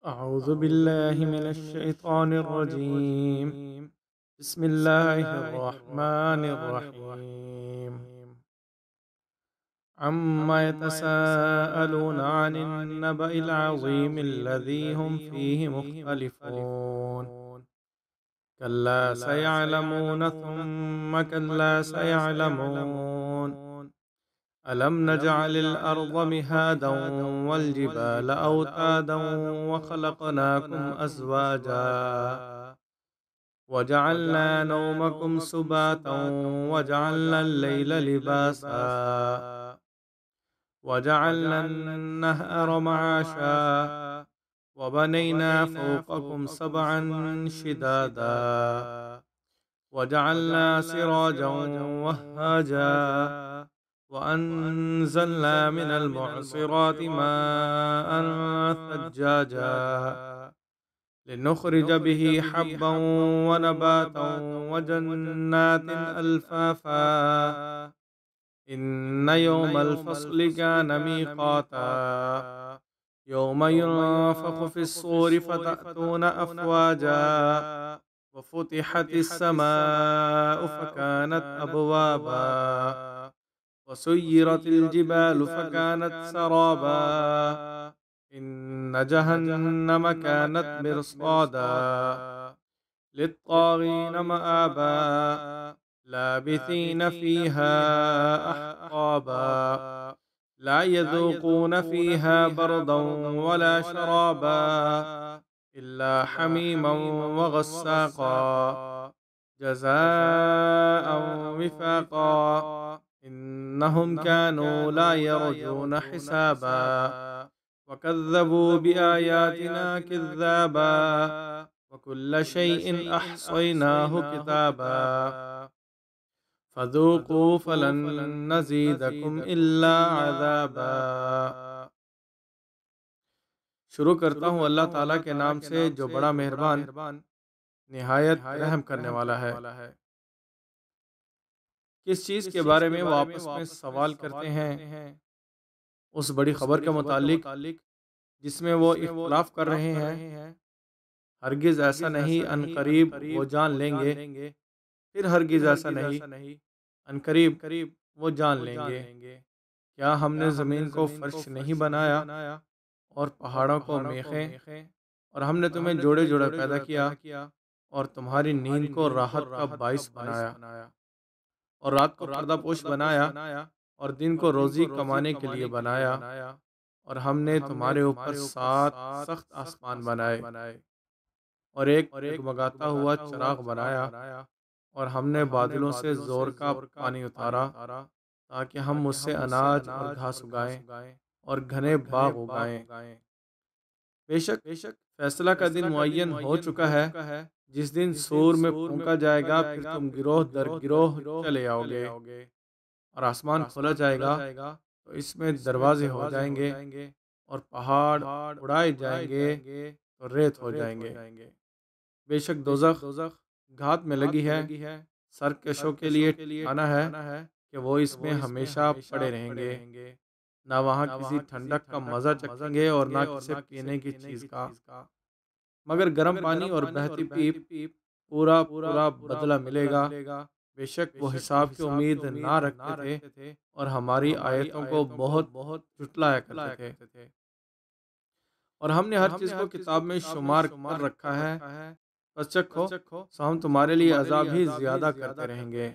أعوذ بالله من الشيطان الرجيم. بسم الله الرحمن الرحيم. عما يتساءلون عن النبأ العظيم الذي هم فيه مختلفون. كلا سيعلمون ثم كلا سيعلمون. ألم نجعل الأرض مهادا والجبال أوتادا وخلقناكم أزواجا وجعلنا نومكم سباتا وجعلنا الليل لباسا وجعلنا النهار معاشا وبنينا فوقكم سبعا شدادا وجعلنا سراجا وهاجا وأنزلنا من المعصرات ماء ثجاجا لنخرج به حبا ونباتا وجنات ألفافا إن يوم الفصل كان ميقاتا يوم ينفخ في الصور فتأتون أفواجا وفتحت السماء فكانت أبوابا وسيرت الجبال فكانت سرابا إن جهنم كانت مرصادا للطاغين مآبا لابثين فيها أحقابا لا يذوقون فيها بردا ولا شرابا إلا حميما وغساقا جزاء وفاقا إنهم كانوا لا يرجون حسابا وكذبوا بآياتنا كذابا وكل شيء أحصيناه كتابا فذوقوا فلن نزيدكم إلا عذابا۔ شروع کرتا ہوں اللہ تعالیٰ کے نام سے جو بڑا مہربان نہایت رحم کرنے والا ہے۔ کس چیز کے بارے میں وہ آپس میں سوال کرتے ہیں؟ اس بڑی خبر کے متعلق جس میں وہ اختلاف کر رہے ہیں۔ ہرگز ایسا نہیں، ان قریب وہ جان لیں گے۔ پھر ہرگز ایسا نہیں، ان قریب وہ جان لیں گے۔ کیا ہم نے زمین کو فرش نہیں بنایا اور پہاڑوں کو میخیں، اور ہم نے تمہیں جوڑے جوڑے پیدا کیا اور تمہاری نیند کو راحت کا باعث بنایا اور رات کو پردہ پوش بنایا اور دن کو روزی کمانے کے لیے بنایا، اور ہم نے تمہارے اوپر 7 سخت آسمان بنائے اور ایک جگمگاتا ہوا چراغ بنایا، اور ہم نے بادلوں سے زور کا پانی اتارا تاکہ ہم اس سے اناج اور گھاس اگائیں اور گھنے باغ اگائیں۔ بے شک فیصلہ کا دن معین ہو چکا ہے، جس دن سور میں پھونکا جائے گا، پھر تم گروہ در گروہ چلے آؤ گے، اور آسمان کھولا جائے گا تو اس میں دروازے ہو جائیں گے، اور پہاڑ اڑائے جائیں گے تو ریت ہو جائیں گے۔ بے شک دوزخ گھات میں لگی ہے، سرکشوں کے لیے ٹھکانہ ہے کہ وہ اس میں ہمیشہ پڑے رہیں گے، نہ وہاں کسی ٹھنڈک کا مزہ چکھیں گے اور نہ کسی پینے کی چیز کا، مگر گرم پانی اور بہتی پیپ، پورا پورا بدلہ ملے گا۔ بے شک وہ حساب کی امید نہ رکھتے تھے اور ہماری آیتوں کو بہت جھٹلایا کرتے تھے، اور ہم نے ہر چیز کو کتاب میں شمار کر رکھا ہے، بس چکھو سو ہم تمہارے لیے عذاب ہی زیادہ کرتے رہیں گے۔